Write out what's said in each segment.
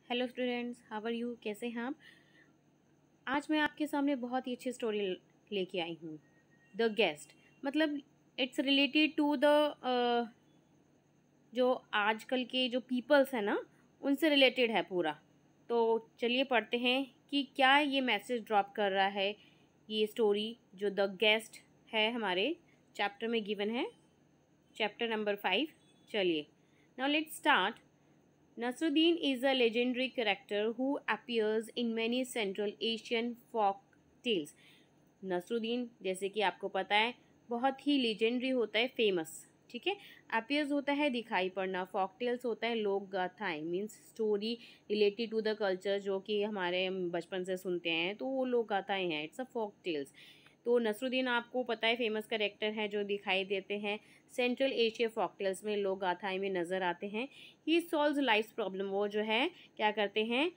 Hello students, how are you? कैसे हैं आप? आज मैं आपके सामने बहुत ही अच्छी स्टोरी लेके आई हूँ। द गेस्ट मतलब इट्स रिलेटेड टू द जो आजकल के जो पीपल्स हैं ना, उनसे रिलेटेड है पूरा। तो चलिए पढ़ते हैं कि क्या ये मैसेज ड्रॉप कर रहा है ये स्टोरी जो द गेस्ट है हमारे चैप्टर में गिवन है, चैप्टर नंबर 5। चलिए, now let's start. Nasruddin is a legendary character who appears in many Central Asian folk tales. Nasruddin जैसे कि आपको पता है बहुत ही लेजेंडरी होता है, फेमस। ठीक है, अपीयर्स होता है दिखाई पड़ना, फॉक टेल्स होता है लोक गाथाएं, means story related to the culture जो कि हमारे बचपन से सुनते हैं, तो वो लोक गाथाएं हैं, इट्स अ फॉक टेल्स। तो नसरुद्दीन आपको पता है फेमस करेक्टर है जो दिखाई देते हैं सेंट्रल एशिया फॉकटेल्स में, लोक गाथाएं में नज़र आते हैं। ही सॉल्व्स लाइफ प्रॉब्लम, वो जो है क्या करते हैं,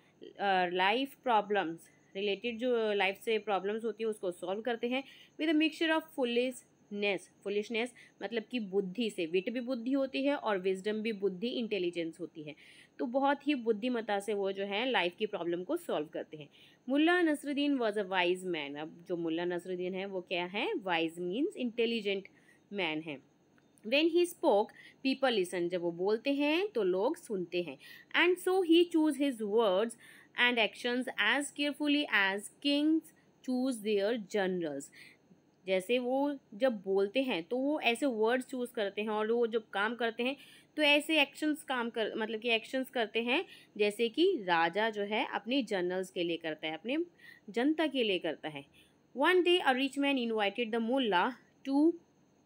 लाइफ प्रॉब्लम्स रिलेटेड जो लाइफ से प्रॉब्लम्स होती है उसको सॉल्व करते हैं with a mixture of foolishness मतलब कि बुद्धि से, विट भी बुद्धि होती है और विजडम भी बुद्धि, इंटेलिजेंस होती है। तो बहुत ही बुद्धिमत्ता से वो जो है लाइफ की प्रॉब्लम को सॉल्व करते हैं। Mulla Nasruddin was a wise man. अब जो मुल्ला नसरुद्दीन है वो क्या है, वाइज मीन्स इंटेलिजेंट मैन है। When he spoke, people listen. जब वो बोलते हैं तो लोग सुनते हैं। And so he choose his words and actions as carefully as kings choose their generals. जैसे वो जब बोलते हैं तो वो ऐसे वर्ड्स चूज करते हैं, और वो जब काम करते हैं तो ऐसे एक्शंस काम कर मतलब कि एक्शंस करते हैं जैसे कि राजा जो है अपने जनरल्स के लिए करता है, अपने जनता के लिए करता है। One day a rich man invited the Mulla to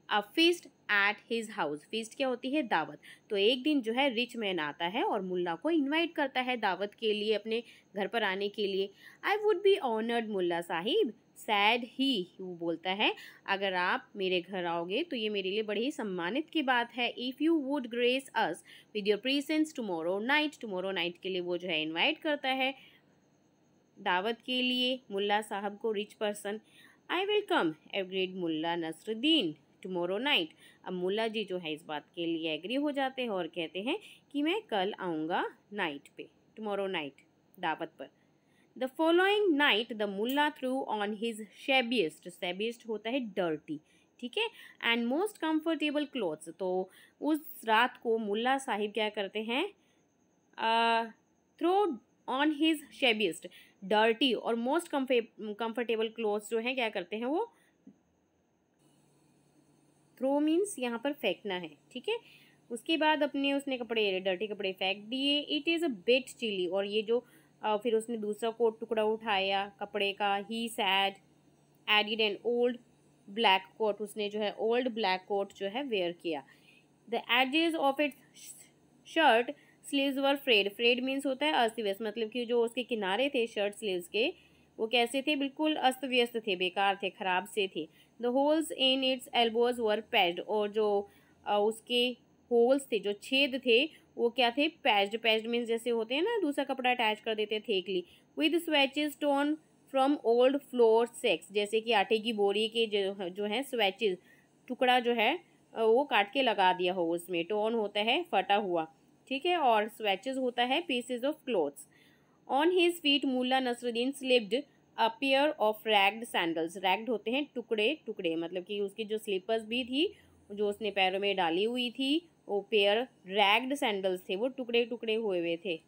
a feast at his house. Feast क्या होती है, दावत। तो एक दिन जो है रिच मैन आता है और मुल्ला को इनवाइट करता है दावत के लिए, अपने घर पर आने के लिए। I would be honoured Mulla sahib, said he, वो बोलता है अगर आप मेरे घर आओगे तो ये मेरे लिए बड़ी ही सम्मानित की बात है। If you would grace us with your presence tomorrow night, tomorrow night के लिए वो जो है इनवाइट करता है दावत के लिए मुल्ला साहब को, rich person. I will come, agreed Mulla Nasruddin, tomorrow night. अब मुल्ला जी जो है इस बात के लिए एग्री हो जाते हैं और कहते हैं कि मैं कल आऊँगा नाइट पे, टुमारो नाइट, दावत पर। The following night the Mulla threw on his shabbiest होता है डर्टी, ठीक है, एंड मोस्ट कंफर्टेबल क्लोथ्स। तो उस रात को मुल्ला साहिब क्या करते हैं, थ्रो ऑन हिज शेबियस्ट, डर्टी और मोस्ट कंफर्टेबल क्लोथ्स जो हैं क्या करते हैं वो, थ्रो मीन्स यहाँ पर फेंकना है, ठीक है। उसके बाद अपने उसने कपड़े, डर्टी कपड़े फेंक दिए। It is a bit chilly, और ये जो फिर उसने दूसरा कोट टुकड़ा उठाया कपड़े का। He said added an old black coat, उसने जो है ओल्ड ब्लैक कोट जो है वेयर किया। The edges of its shirt sleeves were frayed, frayed means होता है अस्त व्यस्त, मतलब कि जो उसके किनारे थे शर्ट स्लीव्स के वो कैसे थे, बिल्कुल अस्त व्यस्त थे, बेकार थे, खराब से थे। The holes in its elbows were patched, और जो उसके होल्स थे, जो छेद थे वो क्या थे, पैच्ड। पैच्ड मीन्स जैसे होते हैं ना, दूसरा कपड़ा अटैच कर देते हैं थेकली। With swatches torn from old flour sacks, जैसे कि आटे की बोरी के जो है स्वेचेस, टुकड़ा जो है वो काट के लगा दिया हो उसमें। टोन होता है फटा हुआ, ठीक है, और स्वेचेस होता है pieces of clothes. On his feet Mulla Nasruddin slipped a pair of ragged sandals, ragged होते हैं टुकड़े टुकड़े, मतलब कि उसकी जो स्लीपर्स भी थी जो उसने पैरों में डाली हुई थी, वो पेयर रैग्ड सैंडल्स थे, वो टुकड़े टुकड़े हुए हुए थे।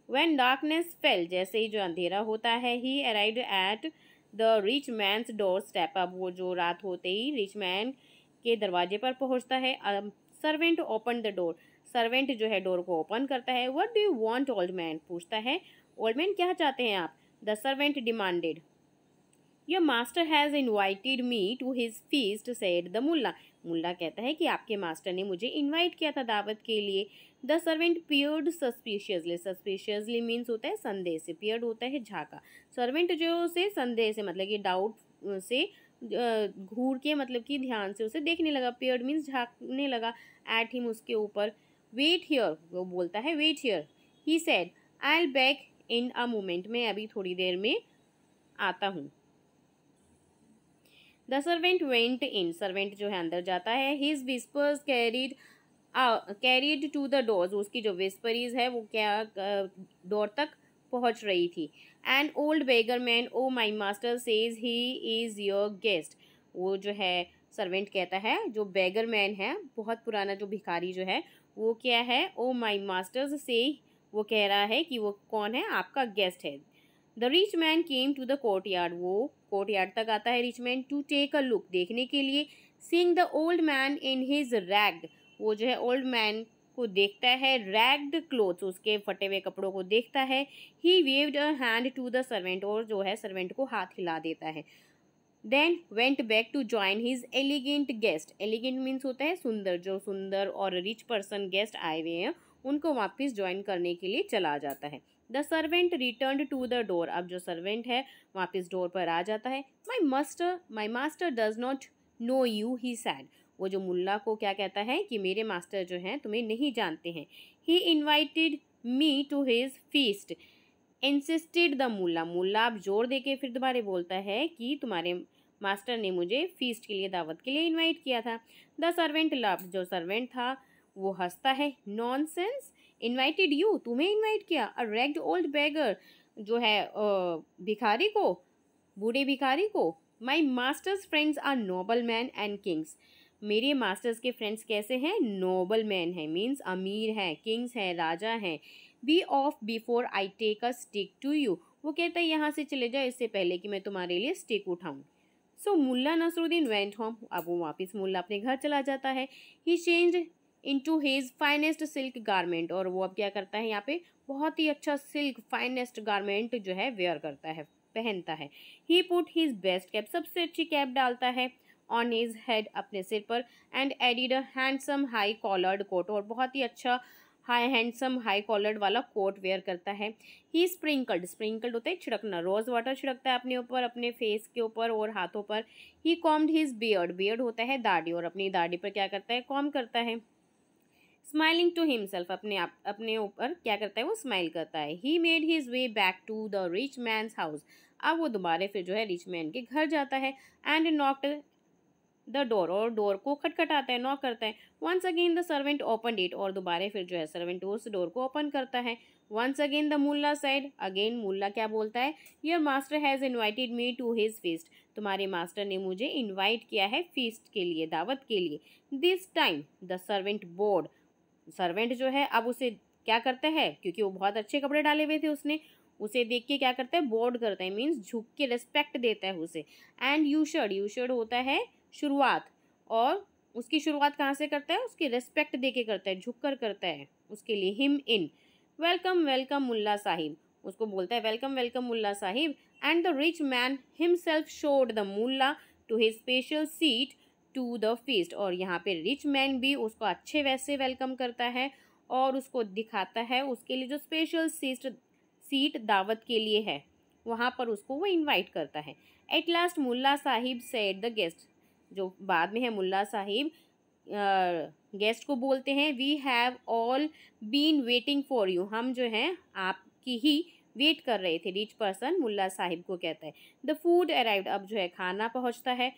When darkness fell, जैसे ही जो अंधेरा होता है, he arrived at the rich man's doorstep, अब वो जो रात होते ही रिच मैन के दरवाजे पर पहुंचता है। Servant open the door, servant जो है डोर को ओपन करता है। What do you want old man, पूछता है ओल्ड मैन क्या चाहते हैं आप। The servant demanded. Your master has invited me to his feast, said the Mulla, Mulla कहता है कि आपके मास्टर ने मुझे इन्वाइट किया था दावत के लिए। The servant peered suspiciously, suspiciously means होता है संदेह से, पियर्ड होता है झाका। सर्वेंट जो से संदेह से मतलब कि डाउट से, घूर के मतलब कि ध्यान से उसे देखने लगा। पियर्ड मीन्स झांकने लगा, एट हिम उसके ऊपर। वेट हियर, वो बोलता है wait here. He said I'll back in a moment, मैं अभी थोड़ी देर में आता हूँ। The servant went in, servant जो है अंदर जाता है। His whispers carried carried to the doors, उसकी जो विस्परीज है वो क्या डोर तक पहुंच रही थी. And old beggar man, oh my master says he is your guest. वो जो है सर्वेंट कहता है, जो बेगर मैन है, बहुत पुराना जो भिखारी जो है, वो क्या है, ओ माई मास्टर्स से, वो कह रहा है कि वो कौन है, आपका गेस्ट है. The rich man came to the courtyard, वो कोर्ट यार्ड तक आता है rich man, to take a look, देखने के लिए. Seeing the old man in his ragged, वो जो है ओल्ड मैन को देखता है, रैग्ड क्लोथ्स, उसके फटे हुए कपड़ों को देखता है. He waved a hand to the servant, और जो है सर्वेंट को हाथ हिला देता है. Then went back to join his elegant guest. Elegant means होता है सुंदर, जो सुंदर और रिच पर्सन गेस्ट आए हुए हैं उनको वापस ज्वाइन करने के लिए चला जाता है. The servant return to the door, अब जो सर्वेंट है वापस डोर पर आ जाता है. My master does not know you, he sad. वो जो मुल्ला को क्या कहता है कि मेरे मास्टर जो हैं तुम्हें नहीं जानते हैं. He invited me to his feast, insisted the Mulla. Mulla अब जोर दे के फिर दोबारा बोलता है कि तुम्हारे मास्टर ने मुझे फीस्ट के लिए, दावत के लिए इनवाइट किया था. द सर्वेंट लव्ड, जो सर्वेंट था वो हंसता है. नॉनसेंस, इनवाइटेड यू, तुम्हें इनवाइट किया. अ रैग्ड ओल्ड बेगर, जो है भिखारी को, बूढ़े भिखारी को. My master's friends are noble man and kings, मेरे मास्टर्स के फ्रेंड्स कैसे हैं, नोबल मैन हैं, मीन्स अमीर हैं, किंग्स हैं, राजा हैं. Be off before I take a stick to you, वो कहता है यहाँ से चले जाओ इससे पहले कि मैं तुम्हारे लिए स्टिक उठाऊं. So Mulla Nasruddin went home, अब वो वापस मुल्ला अपने घर चला जाता है. He changed into his finest silk garment, और वो अब क्या करता है, यहाँ पे बहुत ही अच्छा सिल्क फाइनेस्ट गारमेंट जो है वेयर करता है, पहनता है. ही पुट हिज बेस्ट कैप, सबसे अच्छी कैप डालता है, ऑन हिज हेड, अपने सिर पर. And added a handsome high collared coat, और बहुत ही अच्छा हैंडसम हाई कॉलर्ड वाला कोट वेयर करता है. ही स्प्रिंकल्ड, स्प्रिंकल्ड होता है छिड़कना, रोज वाटर छिड़कता है अपने ऊपर, अपने फेस के ऊपर और हाथों पर. ही कॉम्ड हिज बियर्ड, बियर्ड होता है दाढ़ी, और अपनी दाढ़ी पर क्या करता है, कॉम करता है. स्माइलिंग टू हिमसेल्फ, अपने ऊपर क्या करता है, वो स्माइल करता है. He made his way back to the rich man's house, अब वो दोबारा फिर जो है रिच मैन के घर जाता है. एंड नॉक्ड द डोर, और डोर को खटखटाता है, नॉक करता है. Once again the servant open it, और दोबारा फिर जो है सर्वेंट उस डोर को ओपन करता है. Once again the Mulla said, again Mulla क्या बोलता है, your master has invited me to his feast, तुम्हारे मास्टर ने मुझे इन्वाइट किया है फीस्ट के लिए, दावत के लिए. This time the servant board, servant जो है अब उसे क्या करता है, क्योंकि वो बहुत अच्छे कपड़े डाले हुए थे उसने, उसे देख के क्या करता है, बोर्ड करता है, मीन्स झुक के रिस्पेक्ट देता है उसे. एंड यूशर्ड होता है शुरुआत, और उसकी शुरुआत कहाँ से करता है, उसकी रिस्पेक्ट दे के करता है, झुक कर करता है उसके लिए. Him in, welcome welcome Mulla Sahib, उसको बोलता है welcome welcome Mulla Sahib. And the rich man himself showed the Mulla to his special seat to the feast, और यहाँ पे रिच मैन भी उसको अच्छे वैसे वेलकम करता है और उसको दिखाता है उसके लिए जो स्पेशल सीट दावत के लिए है, वहाँ पर उसको वो इनवाइट करता है. At last Mulla Sahib said the guest, जो बाद में है मुल्ला साहिब गेस्ट को बोलते हैं, we have all been waiting for you, हम जो हैं आपकी ही वेट कर रहे थे. रिच पर्सन मुल्ला साहिब को कहता है. द फूड अराइव्ड, अब जो है खाना पहुंचता है.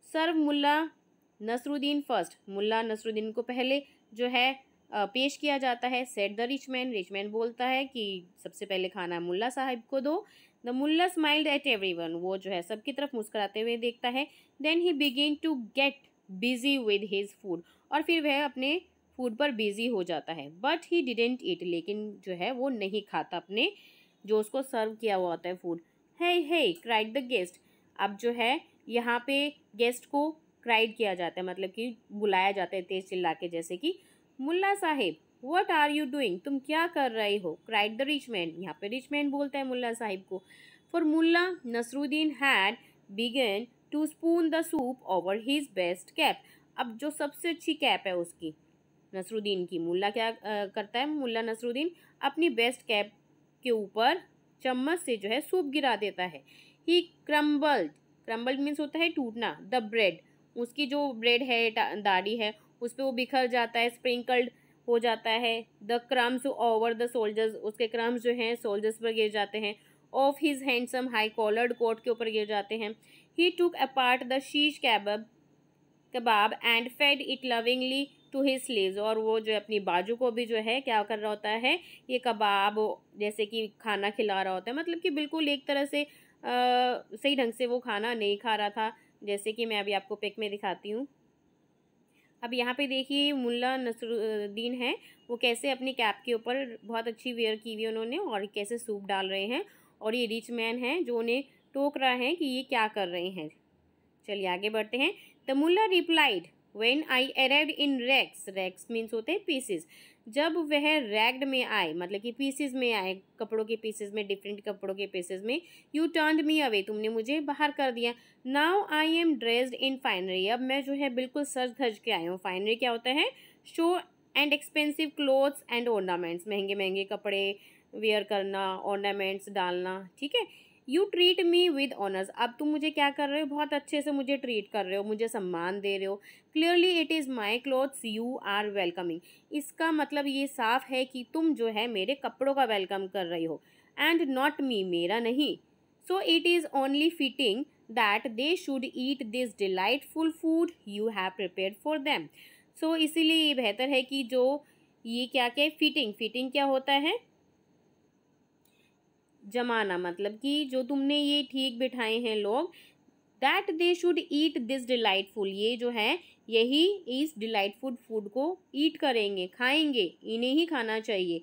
सर्व मुल्ला नसरुद्दीन फर्स्ट, मुल्ला नसरुद्दीन को पहले जो है पेश किया जाता है. सेड द रिच मैन बोलता है कि सबसे पहले खाना मुल्ला साहिब को दो. The Mulla smiled at everyone, वो जो है सबकी तरफ मुस्कुराते हुए देखता है. Then he begin to get busy with his food, और फिर वह अपने फूड पर बिजी हो जाता है. बट ही डिडेंट ईट, लेकिन जो है वो नहीं खाता अपने जो उसको सर्व किया हुआ होता है food. He cried the guest, अब जो है यहाँ पे गेस्ट को क्राइड किया जाता है, मतलब कि बुलाया जाता है तेज चिल्ला के, जैसे कि Mulla sahib what are you doing, तुम क्या कर रहे हो. क्राइड द रिच मैन, यहाँ पे रिच मैन बोलता है मुल्ला साहिब को. For Mulla Nasruddin had begun to spoon the soup over his best cap, अब जो सबसे अच्छी कैप है उसकी नसरुद्दीन की, मुल्ला क्या करता है, मुल्ला नसरुद्दीन अपनी बेस्ट कैप के ऊपर चम्मच से जो है सूप गिरा देता है. ही क्रम्बल्ड मीन्स होता है टूटना. द ब्रेड, उसकी जो ब्रेड है दाढ़ी है उस पर वो बिखर जाता है, स्प्रिंकल्ड हो जाता है. The crumbs over the soldiers, उसके क्रम्स जो हैं सोल्जर्स पर गिर जाते हैं. Of his handsome high collared coat के ऊपर गिर जाते हैं. ही टुक apart the shish kebab and fed it lovingly to his sleeves, और वो जो अपनी बाजू को भी जो है क्या कर रहा होता है, ये कबाब जैसे कि खाना खिला रहा होता है। मतलब कि बिल्कुल एक तरह से सही ढंग से वो खाना नहीं खा रहा था, जैसे कि मैं अभी आपको पिक में दिखाती हूँ। अब यहाँ पे देखिए मुल्ला नसरुद्दीन है, वो कैसे अपनी कैप के ऊपर बहुत अच्छी वेयर की हुई है उन्होंने, और कैसे सूप डाल रहे हैं, और ये रिच मैन है जो उन्हें टोक रहा है कि ये क्या कर रहे हैं। चलिए आगे बढ़ते हैं। The Mulla replied, when I arrived in rags, rags means होते हैं पीसेस, जब वह रैग्ड में आए मतलब कि पीसेस में आए, कपड़ों के पीसेस में, डिफरेंट कपड़ों के पीसेस में, यू टर्न्ड मी अवे, तुमने मुझे बाहर कर दिया। Now I am dressed in finery, अब मैं जो है बिल्कुल सज धज के आई हूँ। फाइनरी क्या होता है, show and expensive clothes and ornaments, महंगे महंगे कपड़े वेयर करना, ऑर्नामेंट्स डालना, ठीक है। You treat me with honours, अब तुम मुझे क्या कर रहे हो, बहुत अच्छे से मुझे ट्रीट कर रहे हो, मुझे सम्मान दे रहे हो। Clearly it is my clothes you are welcoming, इसका मतलब ये साफ है कि तुम जो है मेरे कपड़ों का वेलकम कर रही हो, एंड नॉट मी, मेरा नहीं। So it is only fitting that they should eat this delightful food you have prepared for them. So इसीलिए ये बेहतर है कि जो ये क्या क्या फिटिंग, फिटिंग क्या होता है, जमाना, मतलब कि जो तुमने ये ठीक बिठाए हैं लोग, that they should eat this delightful, ये जो है यही इस डिलाइटफुल फूड को ईट करेंगे, खाएंगे, इन्हें ही खाना चाहिए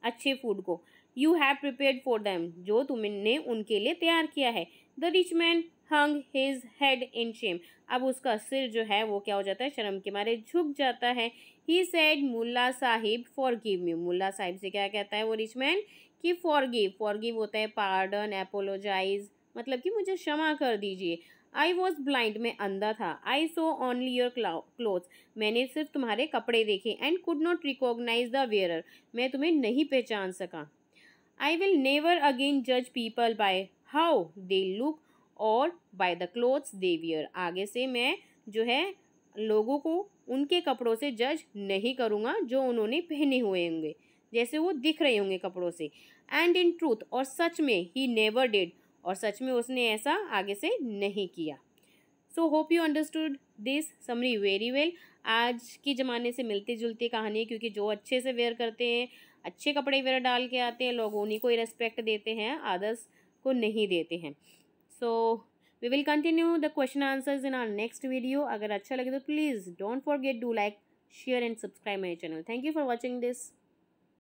अच्छे फूड को। You have prepared for them, जो तुमने उनके लिए तैयार किया है। The rich man hung his head in Shem, अब उसका सिर जो है वो क्या हो जाता है, शर्म के मारे झुक जाता है। He said Mulla sahib forgive me, Mulla sahib से क्या कहता है वो रिच मैन कि फॉरगिव, फॉरगिव होता है पार्डन, एपोलोजाइज, मतलब कि मुझे क्षमा कर दीजिए। आई वॉज ब्लाइंड, मैं अंधा था। I saw only your clothes, मैंने सिर्फ तुम्हारे कपड़े देखे। And could not recognise the wearer, मैं तुम्हें नहीं पहचान सका। आई विल नेवर अगेन जज people by how they look or by the clothes they wear, आगे से मैं जो है लोगों को उनके कपड़ों से जज नहीं करूँगा जो उन्होंने पहने हुए होंगे, जैसे वो दिख रहे होंगे कपड़ों से। एंड इन ट्रूथ, और सच में, ही नेवर डिड, और सच में उसने ऐसा आगे से नहीं किया। So hope you understood this summary very well. आज के ज़माने से मिलती जुलती कहानी है, क्योंकि जो अच्छे से वेयर करते हैं, अच्छे कपड़े वेयर डाल के आते हैं, लोग उन्हीं को ही रेस्पेक्ट देते हैं, अदर्स को नहीं देते हैं। So we will continue the question answers in our next video. अगर अच्छा लगे तो please don't forget to like, share and subscribe my channel. Thank you for watching this.